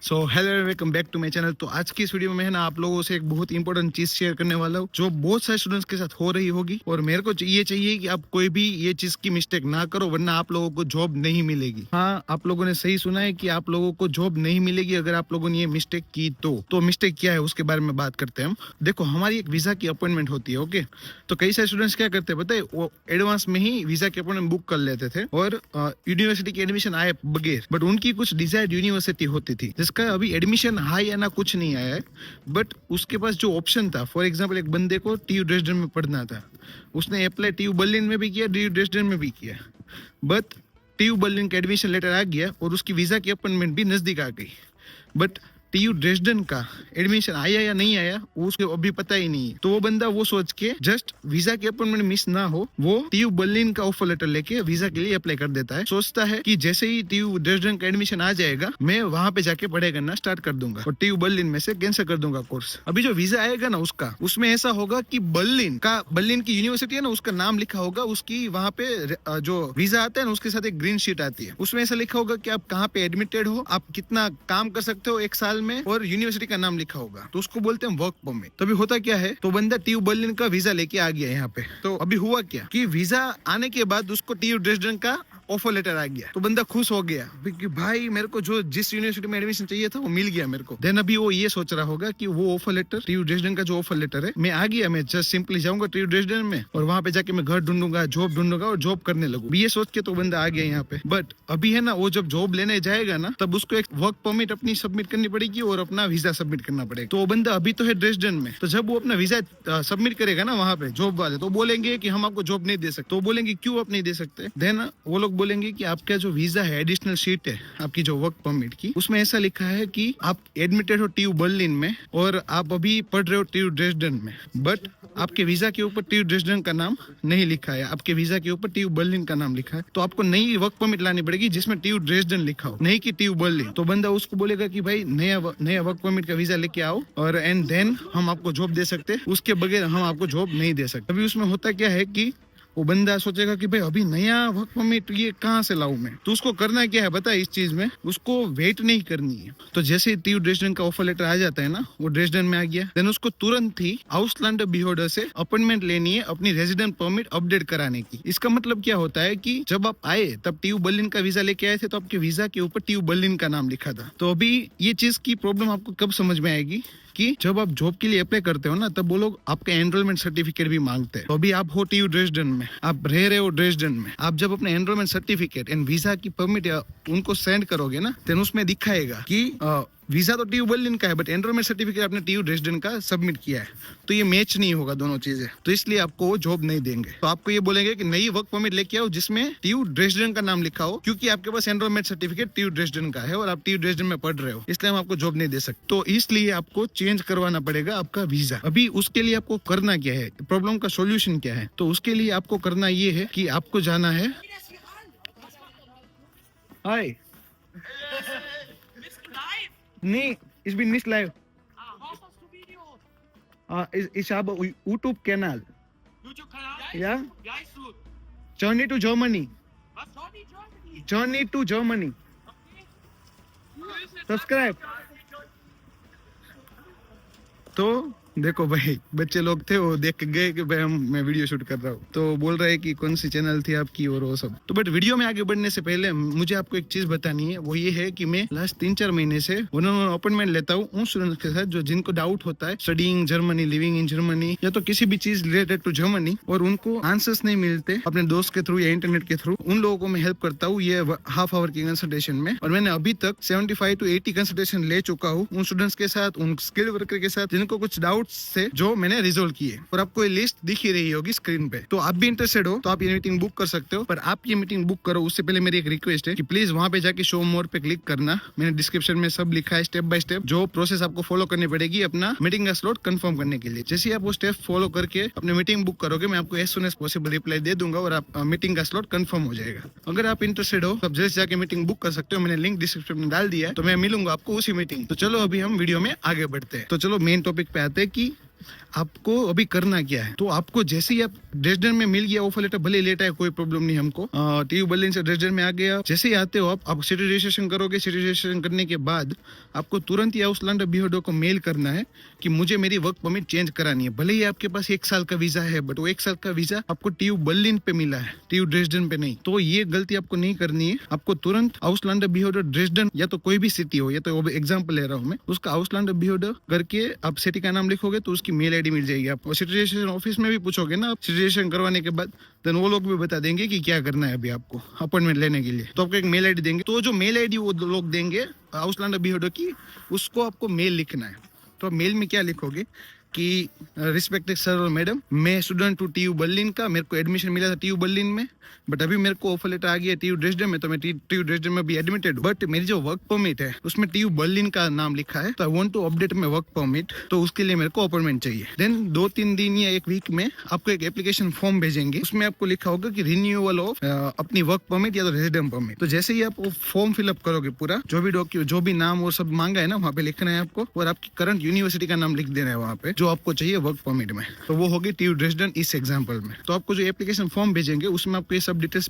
So hello welcome back to my channel. तो आज की इस वीडियो में है ना आप लोगों से एक बहुत इंपॉर्टेंट चीज शेयर करने वाला हूँ जो बहुत सारे स्टूडेंट्स के साथ हो रही होगी, और मेरे को ये चाहिए कि आप कोई भी ये चीज की मिस्टेक ना करो, वरना आप लोगों को जॉब नहीं मिलेगी। हाँ, आप लोगों ने सही सुना है कि आप लोगों को जॉब नहीं मिलेगी अगर आप लोगों ने ये मिस्टेक की। तो मिस्टेक क्या है उसके बारे में बात करते हैं हम। देखो, हमारी एक वीजा की अपॉइंटमेंट होती है, ओके। तो कई सारे स्टूडेंट्स क्या करते हैं पता है, वो एडवांस में ही वीजा की अपॉइंटमेंट बुक कर लेते थे और यूनिवर्सिटी की एडमिशन आए बगैर। बट उनकी कुछ डिजायर्ड यूनिवर्सिटी होती थी जिसका अभी एडमिशन हाई या ना कुछ नहीं आया है, बट उसके पास जो ऑप्शन था, फॉर एग्जांपल एक बंदे को टीयू ड्रेसडेन में पढ़ना था, उसने अप्लाई टीयू बर्लिन में भी किया, टीयू ड्रेसडेन में भी किया, बट टीयू बर्लिन का एडमिशन लेटर आ गया और उसकी वीजा की अपॉइंटमेंट भी नजदीक आ गई। बट टीयू ड्रेसडेन का एडमिशन आया या नहीं आया उसको अभी पता ही नहीं है। तो वो बंदा वो सोच के जस्ट वीजा की अपॉइंटमेंट मिस ना हो, वो टीयू बर्लिन का ऑफर लेटर लेके वीजा के लिए अप्लाई कर देता है। सोचता है कि जैसे ही टीयू ड्रेसडेन का एडमिशन आ जाएगा मैं वहां पे जाके पढ़ाई करना स्टार्ट कर दूंगा और टीयू बर्लिन में से कैंसिल कर दूंगा कोर्स। अभी जो वीजा आएगा ना उसमें ऐसा होगा कि बर्लिन की यूनिवर्सिटी है ना, उसका नाम लिखा होगा, उसकी वहां पे जो वीजा आता है ना उसके साथ एक ग्रीन शीट आती है, उसमें ऐसा लिखा होगा कि आप कहाँ पे एडमिटेड हो, आप कितना काम कर सकते हो एक साल में, और यूनिवर्सिटी का नाम लिखा होगा। तो उसको बोलते हैं वर्क परमिट। तो अभी होता क्या है, तो बंदा टीयू बर्लिन का वीजा लेके आ गया यहाँ पे। तो अभी हुआ क्या कि वीजा आने के बाद उसको टीयू ड्रेसडेन का ऑफर लेटर आ गया। तो बंदा खुश हो गया कि भाई मेरे को जो जिस यूनिवर्सिटी में एडमिशन चाहिए था वो मिल गया मेरे को। देन अभी वो ये सोच रहा होगा कि वो ऑफर लेटर, टीयू ड्रेसडेन का जो ऑफर लेटर है, मैं आ गया, मैं जस्ट सिंपली जाऊंगा टीयू ड्रेसडेन में और वहां पे जाके मैं घर ढूंढूंगा, जॉब ढूंढूंगा और जॉब करने लगूंगा। ये सोच के तो बंदा आ गया यहाँ पे। बट अभी है ना, वो जब जॉब लेने जाएगा ना तब उसको एक वर्क परमिट अपनी सबमिट करनी पड़ेगी और अपना वीजा सबमिट करना पड़ेगा। तो वो बंदा अभी तो है ड्रेसडेन में, तो जब वो अपना वीजा सबमिट करेगा ना वहां पे जॉब वाले, तो बोलेंगे कि हम आपको जॉब नहीं दे सकते। तो बोलेंगे क्यों आप नहीं दे सकते? देन वो लोग बोलेंगे कि आपका जो वीजा है, एडिशनल शीट है आपकी जो वर्क परमिट की, उसमें ऐसा लिखा है कि आप एडमिटेड हो टीयू बर्लिन में और आप अभी पढ़ रहे हो टीयू ड्रेसडेन में, बट आपके वीजा के ऊपर टीयू ड्रेसडेन का नाम नहीं लिखा है, आपके वीजा के ऊपर टीयू बर्लिन का नाम लिखा है। तो आपको नई वर्क परमिट लानी पड़ेगी जिसमें टीयू ड्रेसडेन लिखा हो, नहीं कि टीयू बर्लिन। तो बंदा उसको बोलेगा कि भाई नया वर्क परमिट का वीजा लेके आओ और एंड देन हम आपको जॉब दे सकते हैं, उसके बगैर हम आपको जॉब नहीं दे सकते। अभी उसमें होता क्या है कि वो बंदा सोचेगा कि भाई अभी नया वर्क परमिट ये कहाँ से लाऊं मैं। तो उसको करना क्या है पता है, इस चीज में उसको वेट नहीं करनी है। तो जैसे ही टीयू ड्रेसडेन का ऑफर लेटर आ जाता है ना, वो ड्रेसडेन में आ गया, देन उसको तुरंत ही आउसलैंडर बिहोल्डर से अपॉइंटमेंट लेनी है अपनी रेजिडेंट परमिट अपडेट कराने की। इसका मतलब क्या होता है कि जब आप आए तब टीयू बर्लिन का वीजा लेके आए थे, तो आपके वीजा के ऊपर टीयू बर्लिन का नाम लिखा था। तो अभी ये चीज की प्रॉब्लम आपको कब समझ में आएगी कि जब आप जॉब के लिए अप्लाई करते हो ना, तब वो लोग आपका एनरोलमेंट सर्टिफिकेट भी मांगते हैं। तो अभी आप हो टीयू ड्रेसडेन में, आप रह रहे हो ड्रेसडेन में, आप जब अपने एनरोलमेंट सर्टिफिकेट एंड वीजा की परमिट उनको सेंड करोगे ना, तो उसमें दिखाएगा कि वीजा तो टीयू बर्लिन का है बट एनरोलमेंट सर्टिफिकेट आपने टीयू ड्रेसडेन का सबमिट किया है। तो ये मैच नहीं होगा दोनों चीजें, तो इसलिए आपको जॉब नहीं देंगे। तो आपको ये बोलेंगे कि नई वर्क परमिट लेके आओ जिसमें टीयू ड्रेसडेन का नाम लिखा हो, क्योंकि आपके पास एनरोलमेंट सर्टिफिकेट टीयू ड्रेसडेन का है और आप टीयू ड्रेसडेन में पढ़ रहे हो, इसलिए हम आपको जॉब नहीं दे सकते। तो इसलिए आपको चेंज करवाना पड़ेगा आपका वीजा। अभी उसके लिए आपको करना क्या है, प्रॉब्लम का सोल्यूशन क्या है? तो उसके लिए आपको करना ये है कि आपको जाना है, हाय nee, ich bin nicht live. Was hast du Video? Ich habe YouTube-Kanal. YouTube-Kanal? Ja? Wie heißt du? Journey to Germany. Was? Germany? Journey to Germany. Okay. Subscribe. तो देखो भाई, बच्चे लोग थे वो देख के गए कि भाई मैं वीडियो शूट कर रहा हूँ, तो बोल रहे हैं कि कौन सी चैनल थी आपकी और वो सब। तो बट वीडियो में आगे बढ़ने से पहले मुझे आपको एक चीज बतानी है, वो ये है कि मैं लास्ट 3-4 महीने से उन्होंने अपॉइंटमेंट लेता हूँ उन स्टूडेंट्स के साथ जो जिनको डाउट होता है studying Germany, living in Germany, या तो किसी भी चीज रिलेटेड टू जर्मनी, और उनको आंसर्स नहीं मिलते अपने दोस्त के थ्रू या इंटरनेट के थ्रू। उन लोगों को मैं हेल्प करता हूँ ये हाफ आवर की कंसल्टेशन में, और मैंने अभी तक 75 to 80 कंसल्टेशन ले चुका हूँ उन स्टूडेंट्स के साथ, उन स्किल वर्कर के साथ जिनको कुछ डाउट से जो मैंने रिजोल्व किए, और आपको ये लिस्ट दिख ही रही होगी स्क्रीन पे। तो आप भी इंटरेस्टेड हो तो आप ये मीटिंग बुक कर सकते हो, पर आप ये मीटिंग बुक करो उससे पहले मेरी एक रिक्वेस्ट है कि प्लीज वहां पे जाके शो मोर पे क्लिक करना। मैंने डिस्क्रिप्शन में सब लिखा है स्टेप बाय स्टेप जो प्रोसेस आपको फॉलो करनी पड़ेगी अपना मीटिंग का स्लॉट कंफर्म करने के लिए। जैसे आप वो स्टेप फॉलो करके अपनी मीटिंग बुक करोगे, मैं आपको as soon as possible reply दे दूंगा और आप मीटिंग का स्लॉट कंफर्म हो जाएगा। अगर आप इंटरेस्टेड हो तो आप जैसे जाके मीटिंग बुक कर सकते हो, मैंने लिंक डिस्क्रिप्शन में डाल दिया है, तो मैं मिलूंगा आपको उसी मीटिंग। तो चलो अभी हम वीडियो में आगे बढ़ते हैं। तो चलो मेन टॉपिक पे आते हैं कि आपको अभी करना क्या है, तो आपको जैसे ही आप ड्रेसडन में मिल गया ऑफर लेटर, भले लेट आए कोई प्रॉब्लम नहीं हमको, टीयू बर्लिन से ड्रेसडन में आ गया, जैसे ही आते हो आप सिटी रजिस्ट्रेशन करोगे। सिटी रजिस्ट्रेशन करने के बाद आपको तुरंत ही आउसलैंडर बिहोडो को मेल करना है कि मुझे मेरी वर्क परमिट चेंज करानी है। भले ही आपके पास 1 साल का वीजा है, बट वो 1 साल का वीजा आपको टीयू बर्लिन पे मिला है, टीयू ड्रेसडन पे नहीं। तो ये गलती आपको नहीं करनी है। आपको तुरंत आउसलैंडर बिहोडो ड्रेसडन, या तो कोई भी सिटी हो, या तो एग्जाम्पल ले रहा हूँ मैं, उसका आउसलैंडर बिहोडो करके आप सिटी का नाम लिखोगे तो उसकी मेल आईडी मिल जाएगी आपको। सिटी रजिस्ट्रेशन ऑफिस में भी पूछोगे ना आप सिटी रजिस्ट्रेशन करवाने के बाद, देन वो लोग भी बता देंगे कि क्या करना है अभी आपको अपॉइंटमेंट लेने के लिए। तो आपको एक मेल आईडी देंगे, तो जो मेल आईडी वो लोग देंगे आउसलैंडर बिहोडो की, उसको आपको मेल लिखना है। तो मेल में क्या लिखोगे कि रिस्पेक्टेड सर और मैडम, मैं स्टूडेंट टू टीयू बर्लिन का, मेरे को एडमिशन मिला था टीयू बर्लिन में, बट अभी मेरे को ऑफर लेटर आ गया टीयू ड्रेसडन में, तो मैं टीयू ड्रेसडन में भी एडमिटेड हूँ, बट मेरी जो वर्क परमिट है उसमें टीयू बर्लिन का नाम लिखा है, तो I want to update my work permit, तो उसके लिए मेरे को अपॉइंटमेंट चाहिए। देन 2-3 दिन या 1 वीक में आपको एक एप्लीकेशन फॉर्म भेजेंगे, उसमें आपको लिखा होगा कि रिन्यूअल ऑफ अपनी वर्क परमिट या तो रेजिडेंट परमिट। तो जैसे ही आप वो फॉर्म फिलअप करोगे, पूरा जो भी डॉक्यूमेंट, जो भी नाम वो सब मांगा है ना, वहाँ पे लिखना है आपको, और आपकी करंट यूनिवर्सिटी का नाम लिख देना है वहाँ पे जो आपको चाहिए वर्क परमिट में। तो वो होगी टीयू ड्रेसडन इस एग्जांपल में। तो आपको जो एप्लीकेशन फॉर्म भेजेंगे उसमें आपको ये सब डिटेल्स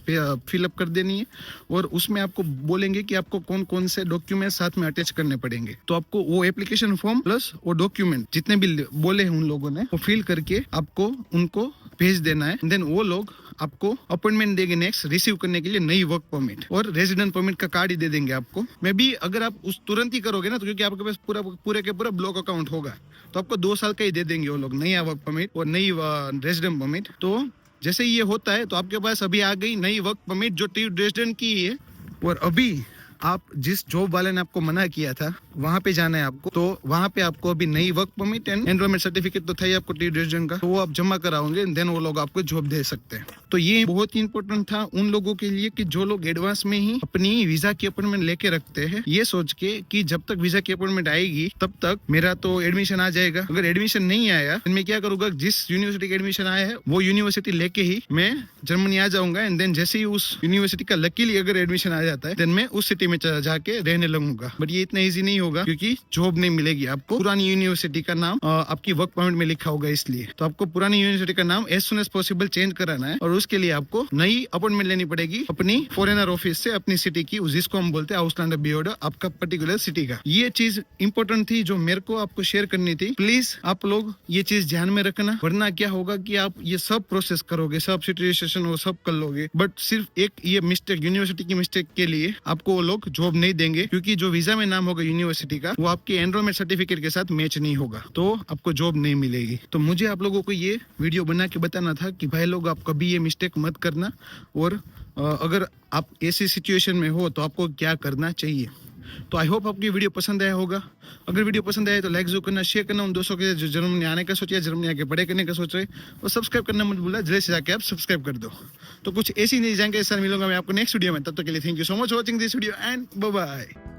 फिलअप कर देनी है, और उसमें आपको बोलेंगे कि आपको कौन कौन से डॉक्यूमेंट साथ में अटैच करने पड़ेंगे। तो आपको वो एप्लीकेशन फॉर्म प्लस वो डॉक्यूमेंट जितने भी बोले हैं उन लोगों ने, वो फिल करके आपको उनको भेज देना है। देन वो लोग आपको अपॉइंटमेंट देंगे नेक्स्ट रिसीव करने के लिए नई वर्क परमिट, और रेजिडेंट परमिट का कार्ड ही दे देंगे आपको। मे भी अगर आप उस तुरंत ही करोगे ना, तो क्योंकि आपके पास पूरे के पूरा ब्लॉक अकाउंट होगा, तो आपको 2 साल का ही दे देंगे वो लोग, नया वर्क परमिट और नई रेजिडेंट परमिट। तो जैसे ही ये होता है तो आपके पास अभी आ गई नई वर्क परमिट जो टीयू ड्रेसडन की है, और अभी आप जिस जॉब वाले ने आपको मना किया था वहां पे जाना है आपको। तो वहां पे आपको अभी नई work permit and enrolment certificate तो था ही आपको टीयू ड्रेसडन का, तो वो आप जमा कराओगे, देन वो लोग आपको जॉब दे सकते हैं। तो ये बहुत ही इंपॉर्टेंट था उन लोगों के लिए कि जो लोग एडवांस में ही अपनी वीजा की अपॉइंटमेंट लेके रखते हैं, ये सोच के कि जब तक वीजा की अपॉइंटमेंट आएगी तब तक मेरा तो एडमिशन आ जाएगा। अगर एडमिशन नहीं आया तो मैं क्या करूंगा, जिस यूनिवर्सिटी का एडमिशन आया है वो यूनिवर्सिटी लेके ही मैं जर्मनी आ जाऊंगा, एंड देन जैसे ही उस यूनिवर्सिटी का लकीली अगर एडमिशन आ जाता है, देन मैं उस सिटी में जाके रहने लगूंगा। बट ये इतना ईजी नहीं होगा, क्योंकि जॉब नहीं मिलेगी आपको। पुरानी यूनिवर्सिटी का नाम आपकी वर्क परमिट में लिखा होगा, इसलिए तो आपको पुरानी यूनिवर्सिटी का नाम as soon as possible change कराना है, और उसके लिए आपको नई अपॉइंटमेंट लेनी पड़ेगी अपनी फॉरेनर ऑफिस से, अपनी सिटी की, जिसको हम बोलते हैं आउसलैंडर बिहोडो, आपका पर्टिकुलर सिटी का। ये चीज इंपॉर्टेंट थी जो मेरे को आपको शेयर करनी थी। प्लीज आप लोग ये चीज ध्यान में रखना, वरना क्या होगा कि आप ये सब प्रोसेस करोगे, सब सिटी रजिस्ट्रेशन वो सब कर लोगे, बट सिर्फ एक ये मिस्टेक, यूनिवर्सिटी की मिस्टेक के लिए आपको वो लोग जॉब नहीं देंगे, क्योंकि जो वीजा में नाम होगा यूनिवर्सिटी का वो आपके एनरोलमेंट सर्टिफिकेट के साथ मैच नहीं होगा, तो आपको जॉब नहीं मिलेगी। तो मुझे आप लोगों को ये वीडियो बना के बताना था कि भाई लोग आप कभी ये मिस्टेक मत करना, और अगर आप ऐसी सिचुएशन में हो तो आपको क्या करना चाहिए। तो आई होप आपको ये वीडियो पसंद आया होगा। अगर वीडियो पसंद आया तो लाइक जरूर करना, शेयर करना उन दोस्तों के जो जर्मनी आने का सोच, या जर्मनी आके पढ़ाई करने का सोच रहे, और सब्सक्राइब करना मत भूलना, जल्दी से जाके आप सब्सक्राइब कर दो। तो कुछ ऐसी नई जानकारी के साथ मिलूंगा मैं आपको नेक्स्ट वीडियो में, तब तक के लिए thank you so much for watching this video and bye bye.